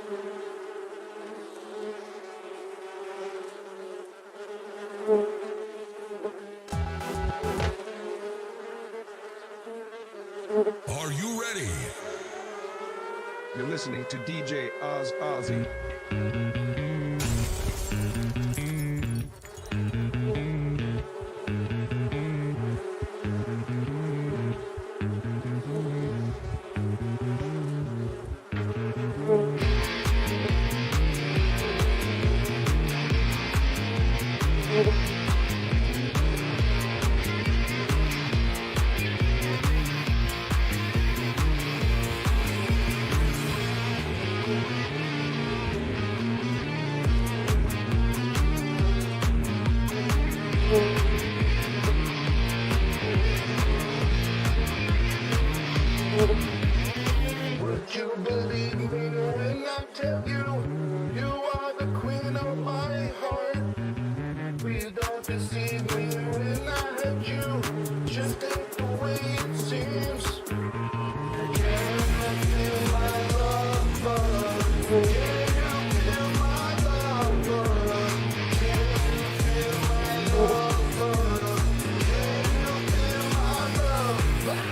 Are you ready? You're listening to DJ Oz Ozzy. Would you believe me when I tell you, you are the queen of my heart? Please don't deceive me when I hurt you, just ain't the way it seems. Can you feel my love, buzz? Can you feel my love, buzz? Can you feel my love, buzz? Can you feel my love, buzz?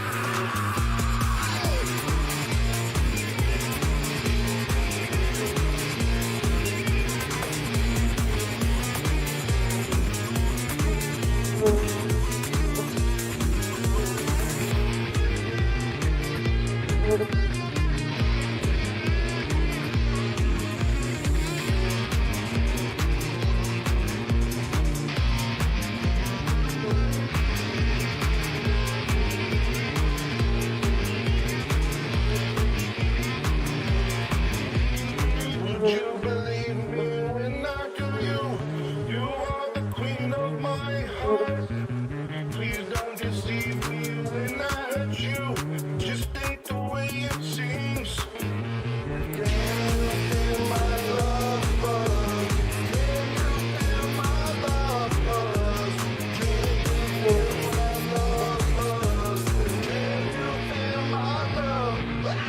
Would you believe me when I tell you, you are the queen of my heart? Please don't deceive me when I hurt you, just ain't the way it seems. Can you feel my love, buzz? Can you feel my love, buzz? Can you feel my love, buzz? Can you feel my love, buzz?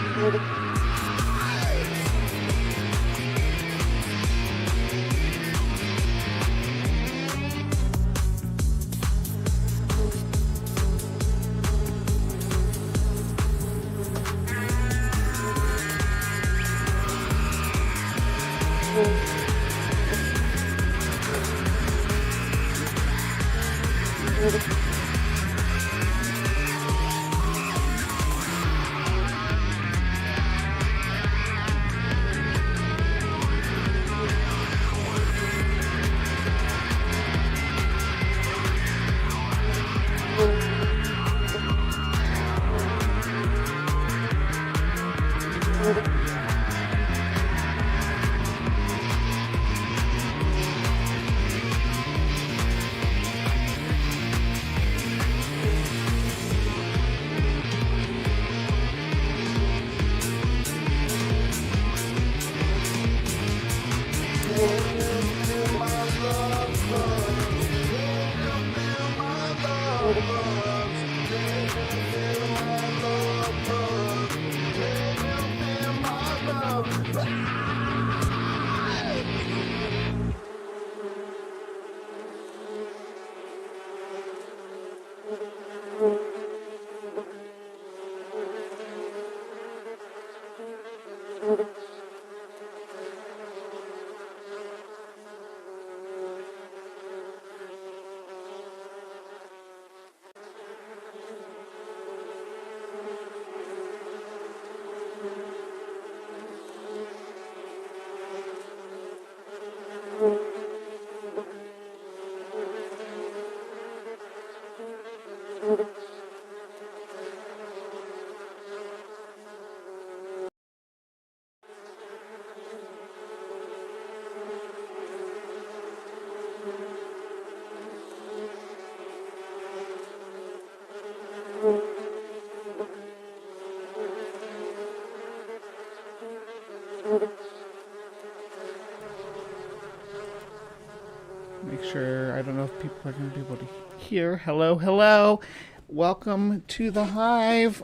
Make sure, I don't know if people are going to be able to hear. Hello, hello. Welcome to the Hive.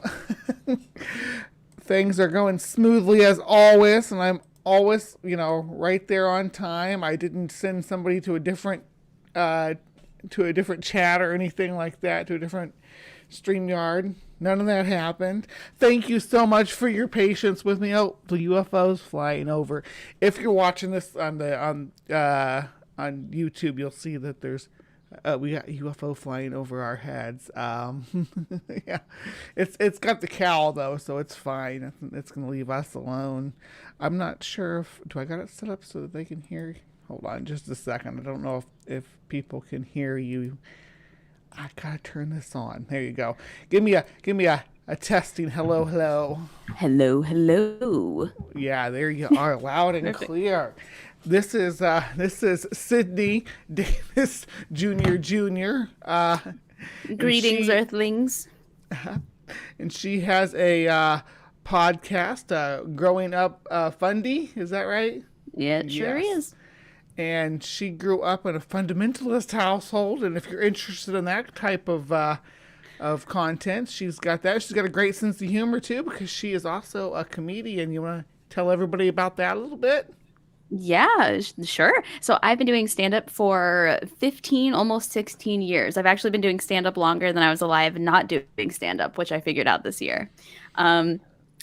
Things are going smoothly as always, and I'm always, right there on time. I didn't send somebody to a different chat or anything like that, to a different StreamYard. None of that happened. Thank you so much for your patience with me. Oh, the UFO's flying over. If you're watching this on YouTube, you'll see that there's we got UFO flying over our heads. Yeah, it's got the cowl though, so it's fine. It's gonna leave us alone. I'm not sure do I got it set up so that they can hear? Hold on, just a second. I don't know if people can hear you. I gotta turn this on. There you go. Give me a testing. Hello. Hello. Yeah, there you are, loud and clear. This is Sydney Davis Jr. Greetings, Earthlings. And she has a podcast, Growing Up Fundy. Is that right? Yeah, it sure is. And she grew up in a fundamentalist household. And if you're interested in that type of content, she's got that. She's got a great sense of humor too, because she is also a comedian. You want to tell everybody about that a little bit? Yeah, sure. So I've been doing stand-up for 15, almost 16 years. I've actually been doing stand-up longer than I was alive not doing stand-up, which I figured out this year.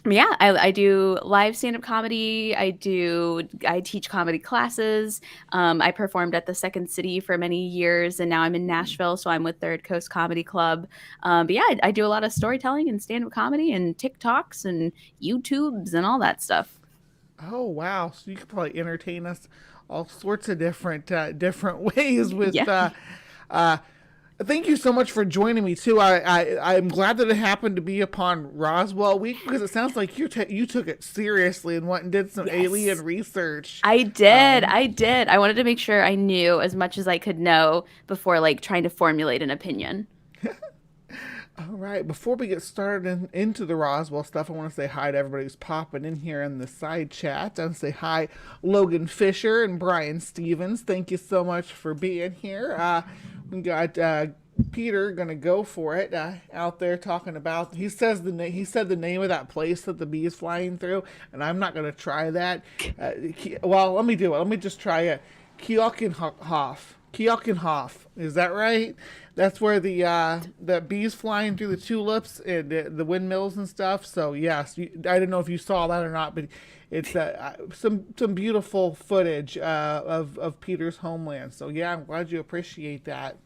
Yeah, I do live stand-up comedy. I teach comedy classes. I performed at the Second City for many years, and now I'm in Nashville, so I'm with Third Coast Comedy Club. But yeah, I do a lot of storytelling and stand-up comedy and TikToks and YouTubes and all that stuff. Oh wow! So you could probably entertain us all sorts of different ways with. Yeah. Thank you so much for joining me too. I'm glad that it happened to be upon Roswell week, because it sounds like you took it seriously and went and did some alien research. I did. I wanted to make sure I knew as much as I could know before trying to formulate an opinion. All right. Before we get started into the Roswell stuff, I want to say hi to everybody who's popping in here in the side chat. I want to say hi, Logan Fisher and Brian Stevens. Thank you so much for being here. We got Peter gonna go for it out there talking about. He said the name of that place that the bee is flying through, and I'm not gonna try that. Well, let me do it. Let me just try it. Kiokenhof. Is that right? That's where the bees flying through the tulips and the windmills and stuff. So yes, I don't know if you saw that or not, but it's some beautiful footage of Peter's homeland. So yeah, I'm glad you appreciate that.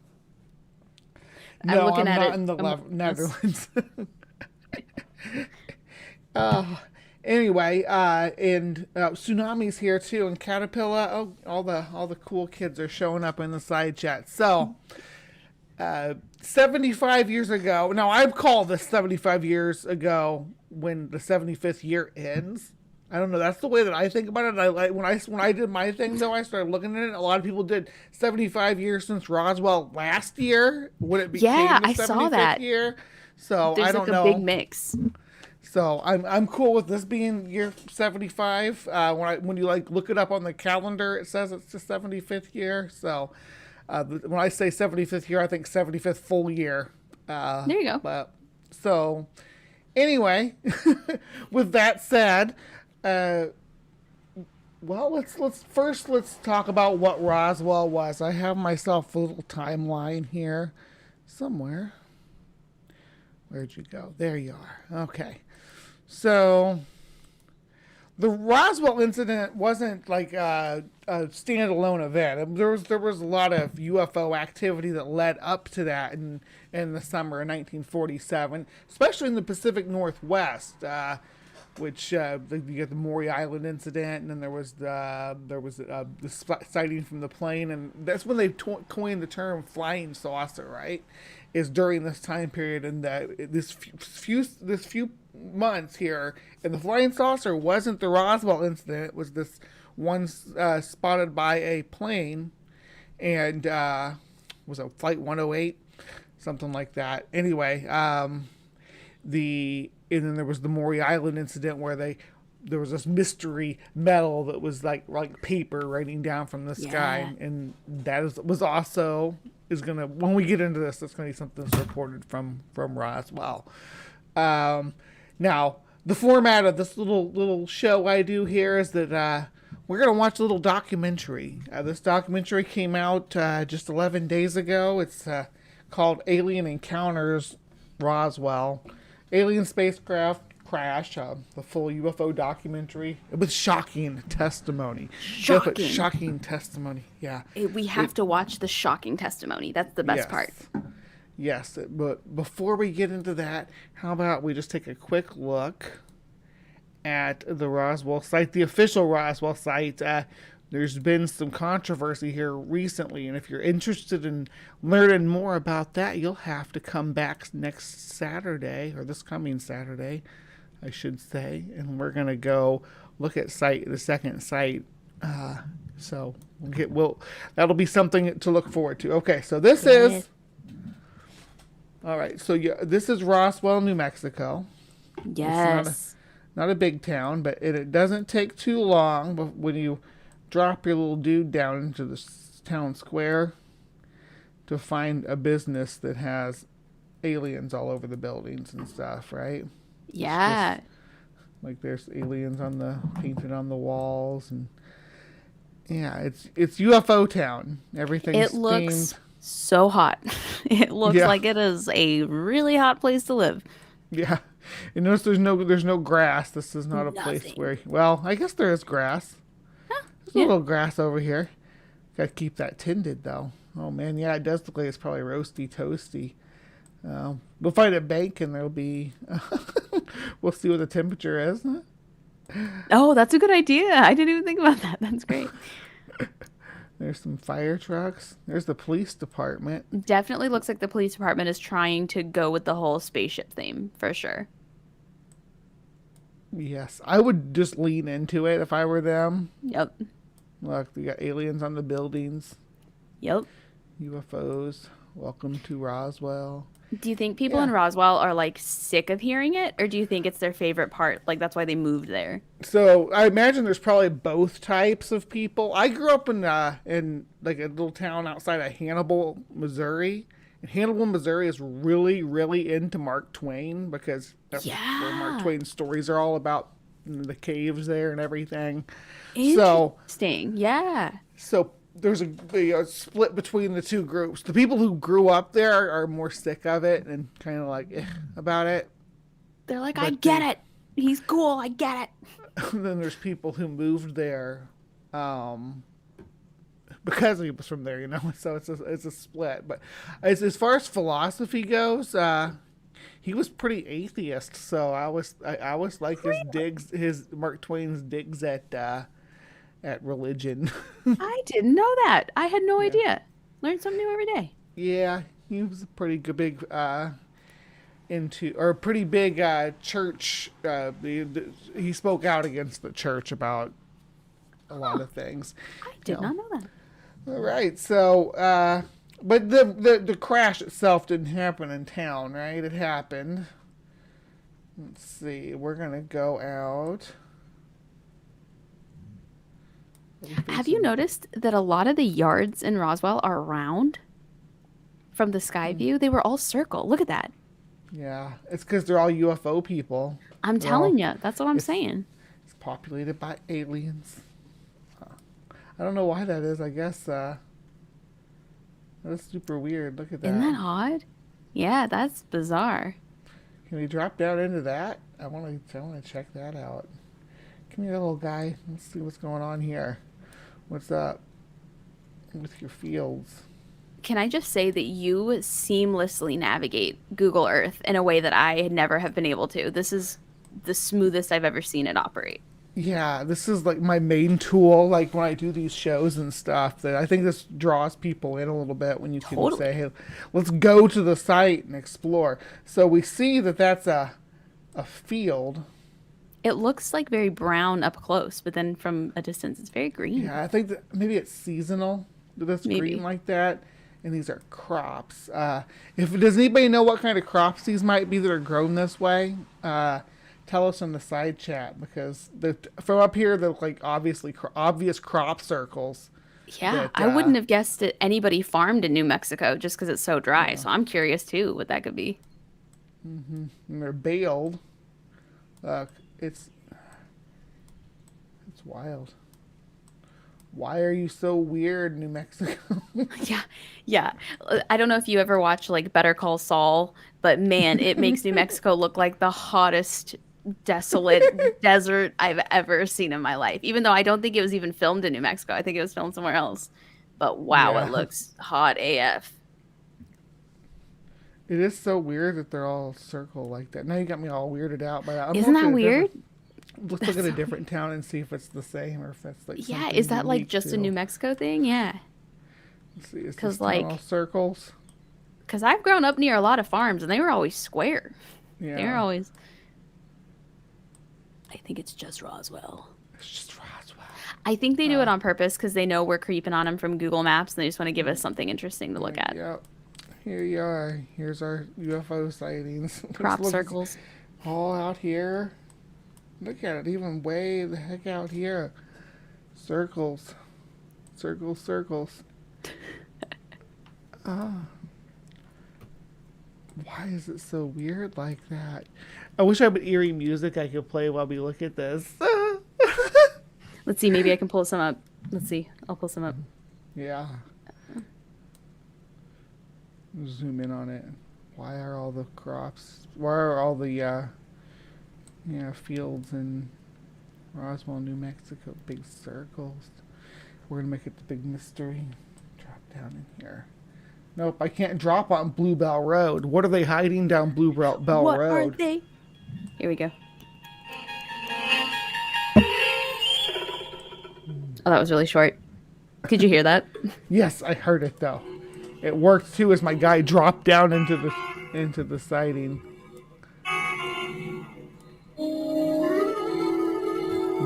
No, I'm not in the Netherlands. Anyway, and Tsunami's here too, and Caterpillar. Oh, all the cool kids are showing up in the side chat. So, 75 years ago. Now I've called this 75 years ago when the 75th year ends. I don't know. That's the way that I think about it. I like when I did my thing though. I started looking at it. A lot of people did 75 years since Roswell last year. When it became the 75th year. So there's I don't know. There's a big mix. So I'm cool with this being year 75. When you look it up on the calendar, it says it's the 75th year. So when I say 75th year, I think 75th full year. There you go. So anyway, with that said, well, let's talk about what Roswell was. I have myself a little timeline here somewhere. Where'd you go? There you are. Okay. So the Roswell incident wasn't like a standalone event. There was a lot of UFO activity that led up to that in the summer of 1947, especially in the Pacific Northwest, which you get the Maury Island incident, and then there was the sighting from the plane, and that's when they coined the term flying saucer, right? Is during this time period, and this few months here, and the flying saucer wasn't the Roswell incident. It was this one spotted by a plane, and was it Flight 108, something like that. Anyway, and then there was the Maury Island incident where there was this mystery metal that was like paper raining down from the sky, and that was also when we get into this, it's gonna be something that's reported from Roswell. Now the format of this little show I do here is that we're gonna watch a little documentary. This documentary came out just 11 days ago. It's called "Alien Encounters Roswell," alien spacecraft crash. The full UFO documentary with shocking testimony. Shocking testimony. Yeah. We have to watch the shocking testimony. That's the best part. Yes, but before we get into that, how about we just take a quick look at the Roswell site, the official Roswell site. There's been some controversy here recently, and if you're interested in learning more about that, you'll have to come back next Saturday, or this coming Saturday, I should say, and we're gonna go look at the second site. So that'll be something to look forward to. Okay, so this is. All right, so this is Roswell, New Mexico. Yes. It's not a big town, but it doesn't take too long when you drop your little dude down into the town square to find a business that has aliens all over the buildings and stuff, right? Yeah. Like there's aliens painted on the walls, and yeah, it's UFO town. Everything's It looks themed. So hot. It looks like it is a really hot place to live. Yeah. You notice there's no grass. This is not a place where, well, I guess there is grass. There's a little grass over here. Got to keep that tended though. Oh man, yeah, it does look like it's probably roasty toasty. We'll find a bank and there'll be we'll see what the temperature is. Oh, that's a good idea. I didn't even think about that. That's great. There's some fire trucks. There's the police department. Definitely looks like the police department is trying to go with the whole spaceship theme, for sure. Yes, I would just lean into it if I were them. Yep. Look, they got aliens on the buildings. Yep. UFOs. Welcome to Roswell. Do you think people in Roswell are like sick of hearing it, or do you think it's their favorite part? Like that's why they moved there? So I imagine there's probably both types of people. I grew up in like a little town outside of Hannibal, Missouri. And Hannibal, Missouri is really, really into Mark Twain because that's where Mark Twain's stories are all about, the caves there and everything. Interesting. Yeah. So there's a split between the two groups. The people who grew up there are more sick of it and kind of like about it. They're like, I get it. He's cool. I get it. Then there's people who moved there because he was from there, So it's a split. But as far as philosophy goes, he was pretty atheist. So I was like his Mark Twain's digs at religion. I didn't know that. I had no idea. Learn something new every day. Yeah, he was a pretty big pretty big church. He spoke out against the church about a lot of things. I did not know that. All right, so but the crash itself didn't happen in town, right? It happened. Let's see. We're gonna go out. Have you noticed that a lot of the yards in Roswell are round? From the sky view, they were all circle. Look at that. Yeah, it's because they're all UFO people. I'm telling you, that's what I'm saying. It's populated by aliens. I don't know why that is. I guess that's super weird. Look at that. Isn't that odd? Yeah, that's bizarre. Can we drop down into that? I want to check that out. Come here, little guy. Let's see what's going on here. What's up with your fields? Can I just say that you seamlessly navigate Google Earth in a way that I never have been able to. This is the smoothest I've ever seen it operate. Yeah, this is like my main tool, like when I do these shows and stuff, that I think this draws people in a little bit when you can say, hey, let's go to the site and explore. So we see that that's a field. It looks like very brown up close, but then from a distance, it's very green. Yeah, I think that maybe it's seasonal that's green like that. And these are crops. Does anybody know what kind of crops these might be that are grown this way? Tell us in the side chat, because from up here, they're like obvious crop circles. Yeah, I wouldn't have guessed that anybody farmed in New Mexico just because it's so dry. Yeah. So I'm curious too what that could be. Mm-hmm. And they're baled. Look, it's wild. Why are you so weird, New Mexico? Yeah, yeah. I don't know if you ever watch like Better Call Saul, but man, it makes New Mexico look like the hottest, desolate desert I've ever seen in my life. Even though I don't think it was even filmed in New Mexico. I think it was filmed somewhere else. But wow, it Yeah. looks hot AF. It is so weird that they're all circle like that. Now you got me all weirded out by that. Isn't that weird? Let's look at a different town and see if it's the same or if it's like Yeah, something is that like unique just a too. New Mexico thing? Yeah. Let's see, is this Because town all like, circles? because I've grown up near a lot of farms and they were always square. They were Yeah. always. I think it's just Roswell. It's just Roswell. I think they do it on purpose because they know we're creeping on them from Google Maps and they just want to give us something interesting to look at. Yep. Here you are. Here's our UFO sightings. Crop Look, circles. all out here. Look at it, even way the heck out here. Circles. Circles, circles. Ah. Why is it so weird like that? I wish I had eerie music I could play while we look at this. Let's see, maybe I can pull some up. Let's see. I'll pull some up. Yeah. Zoom in on it. Why are all the crops? Why are all the fields in Roswell, New Mexico, big circles? We're gonna make it the big mystery. Drop down in here. Nope, I can't drop on Bluebell Road. What are they hiding down Bluebell What Road? are they? Here we go. Oh, that was really short. Could you hear that? Yes, I heard it though. It worked too as my guy dropped down into the sighting.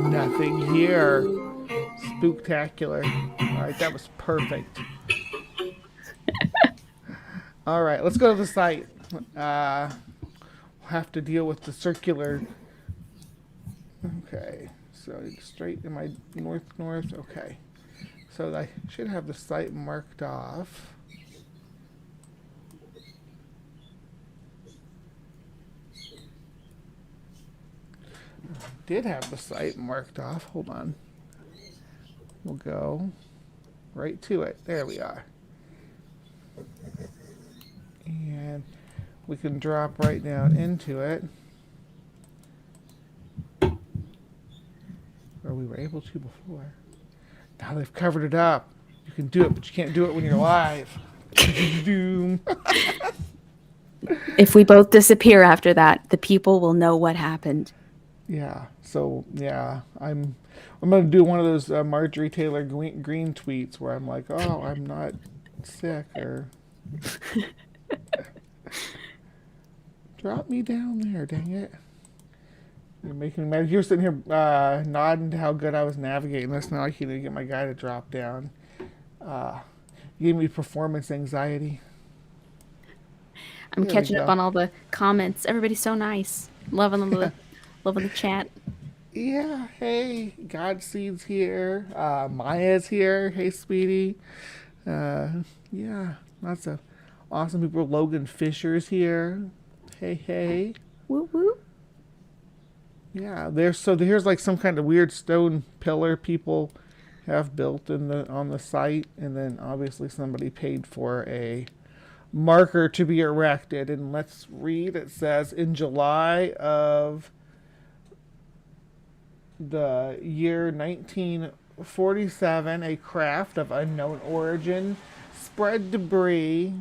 Nothing here. Spooktacular. Alright, that was perfect. Alright, let's go to the site. We'll have to deal with the circular. Okay, so straight in my north. Okay. So I should have the site marked off. Did have the site marked off. Hold on. We'll go right to it. There we are. And we can drop right down into it. Or we were able to before. Now they've covered it up. You can do it, but you can't do it when you're live. Doom. If we both disappear after that, the people will know what happened. Yeah. So yeah, I'm gonna do one of those Marjorie Taylor Greene tweets where I'm like, oh, I'm not sick or drop me down there, dang it. You're making me mad. You're sitting here nodding to how good I was navigating this. Now I can't even get my guy to drop down. You gave me performance anxiety. I'm There we catching up go. on all the comments. Everybody's so nice. Loving the chat. Yeah, hey, Godseed's here. Maya's here. Hey, Speedy. Yeah, lots of awesome people. Logan Fisher's here. Hey. Woo woo. Yeah, here's like some kind of weird stone pillar people have built on the site, and then obviously somebody paid for a marker to be erected. And let's read. It says in July of the year 1947, a craft of unknown origin spread debris.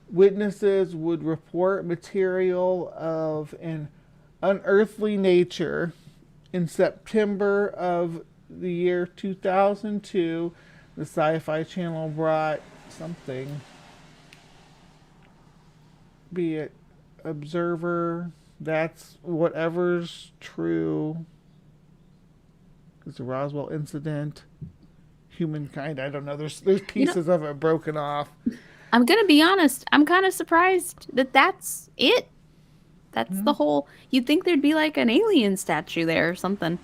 Witnesses would report material of an unearthly nature. In September of the year 2002, the Sci-Fi Channel brought something, be it observer, that's whatever's true. It's a Roswell incident. Humankind, I don't know. There's pieces of it broken off. I'm gonna be honest. I'm kind of surprised that that's it. That's the whole. You'd think there'd be like an alien statue there or something.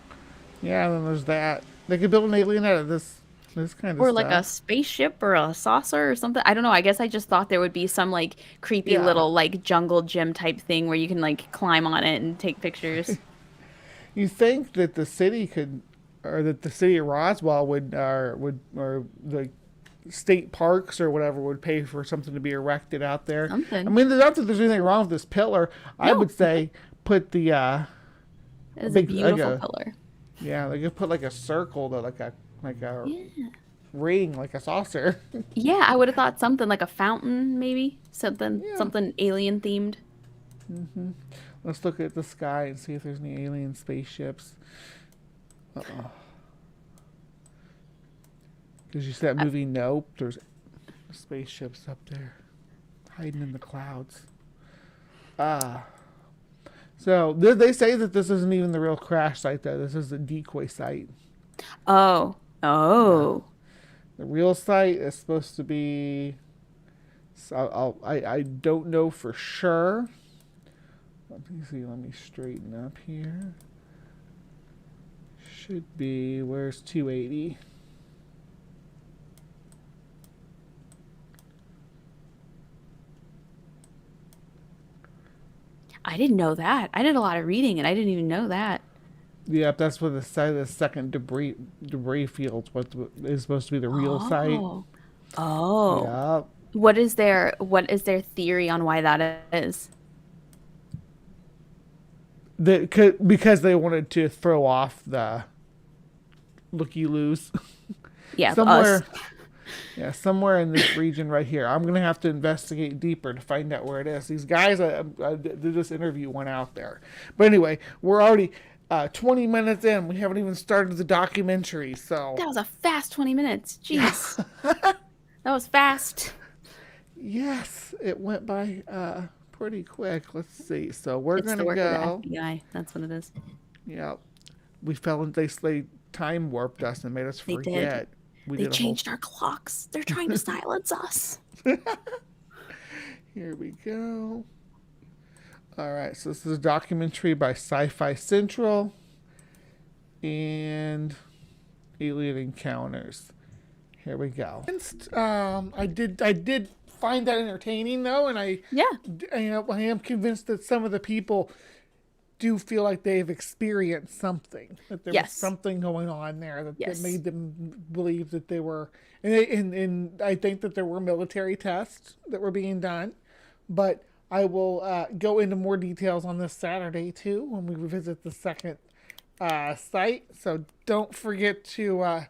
Yeah, then there's that. They could build an alien out of this this kind of Or like a stuff. spaceship or a saucer or something. I don't know. I guess I just thought there would be some like creepy Yeah. little like jungle gym type thing where you can like climb on it and take pictures. You think that the city could, or that the city of Roswell or the state parks or whatever would pay for something to be erected out there. I Something. mean, not that there's anything wrong with this pillar. I No, would say put the it is a big like beautiful a pillar. yeah, like you put like a circle to like a Yeah. ring, like a saucer. Yeah, I would have thought something like a fountain, maybe. Something Yeah. something alien themed. Let's look at the sky and see if there's any alien spaceships. Because you see that movie Nope? There's spaceships up there hiding in the clouds. Ah. So they say that this isn't even the real crash site, though. This is a decoy site. Oh. Oh. The real site is supposed to be. So I don't know for sure. Let me see. Let me straighten up here. Should be. Where's 280? I didn't know that. I did a lot of reading and I didn't even know that. Yep, that's where the site of the second debris field. What is supposed to be the real site? Oh. Oh. Yep. What is their theory on why that is? Because they wanted to throw off the looky loos Yeah, somewhere. us. Yeah, somewhere in this region right here. I'm gonna have to investigate deeper to find out where it is. These guys I did this interview went out there, but anyway, we're already 20 minutes in. We haven't even started the documentary, so That was a fast 20 minutes. Jeez. That was fast. yes, it went by pretty quick. Let's see. So we're It's the gonna work of go. the FBI. That's what it is. Yeah, we fell in. They time warped us and made us They did. forget. We They did a whole. changed our clocks. They're trying to silence us. Here we go. All right, so this is a documentary by Sci-Fi Central and Alien Encounters. Here we go. I did find that entertaining though, and Yeah. I am convinced that some of the people do feel like they've experienced something, that there was Yes. something going on there that Yes. made them believe that they were, and I think that there were military tests that were being done, but I will go into more details on this Saturday too when we revisit the second site. So don't forget to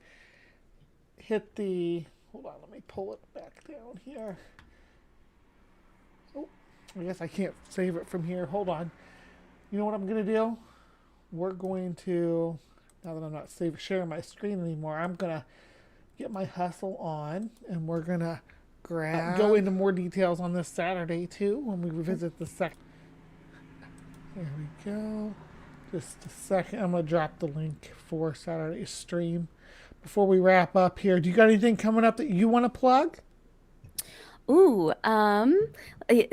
hit the. Hold on, let me pull it back down here. Oh, I guess I can't save it from here. Hold on. You know what I'm gonna do? We're going to, now that I'm not sharing my screen anymore, I'm gonna get my hustle on, and we're gonna go into more details on this Saturday too when we revisit the second. There we go. Just a second. I'm gonna drop the link for Saturday's stream before we wrap up here. Do you got anything coming up that you want to plug? Ooh,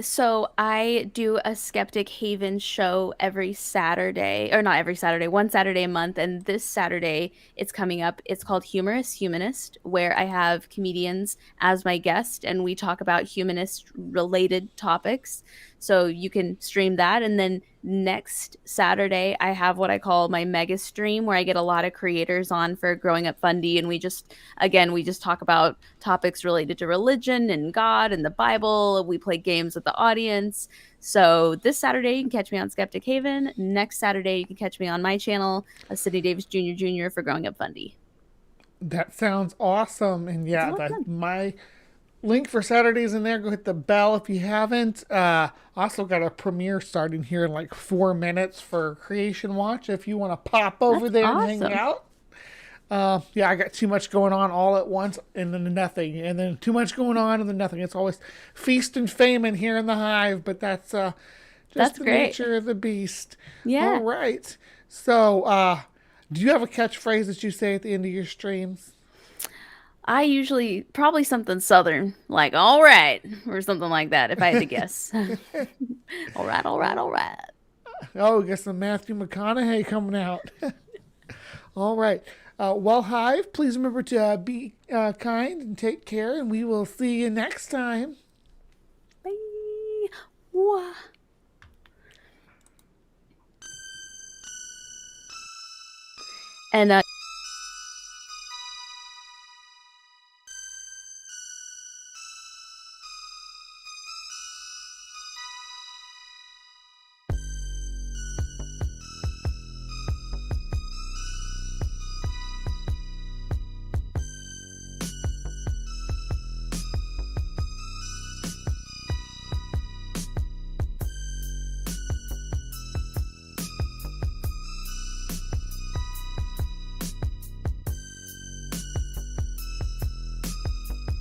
so I do a Skeptic Haven show every Saturday, or not every Saturday, one Saturday a month. And this Saturday it's coming up. It's called Humorous Humanist, where I have comedians as my guest and we talk about humanist related topics. So you can stream that. And then next Saturday, I have what I call my mega stream where I get a lot of creators on for Growing Up Fundy. And we just talk about topics related to religion and God and the Bible. We play games with the audience. So this Saturday, you can catch me on Skeptic Haven. Next Saturday, you can catch me on my channel, Sidney Davis Jr. for Growing Up Fundy. That sounds awesome. And yeah, It's a lot of fun. my link for Saturdays in there. Go hit the bell if you haven't. Also got a premiere starting here in like 4 minutes for Creation Watch if you want to pop over That's there and hang awesome. out. Yeah, I got too much going on all at once and then nothing, and then too much going on and then nothing. It's always feast and famine here in the Hive, but that's just That's the great. nature of the beast. Yeah. All right. So, do you have a catchphrase that you say at the end of your streams? I usually probably something southern, like "all right" or something like that, if I had to guess. All right, all right, all right. Oh, we got some Matthew McConaughey coming out. All right. Well, Hive, please remember to be kind and take care, and we will see you next time. Bye. Wah. And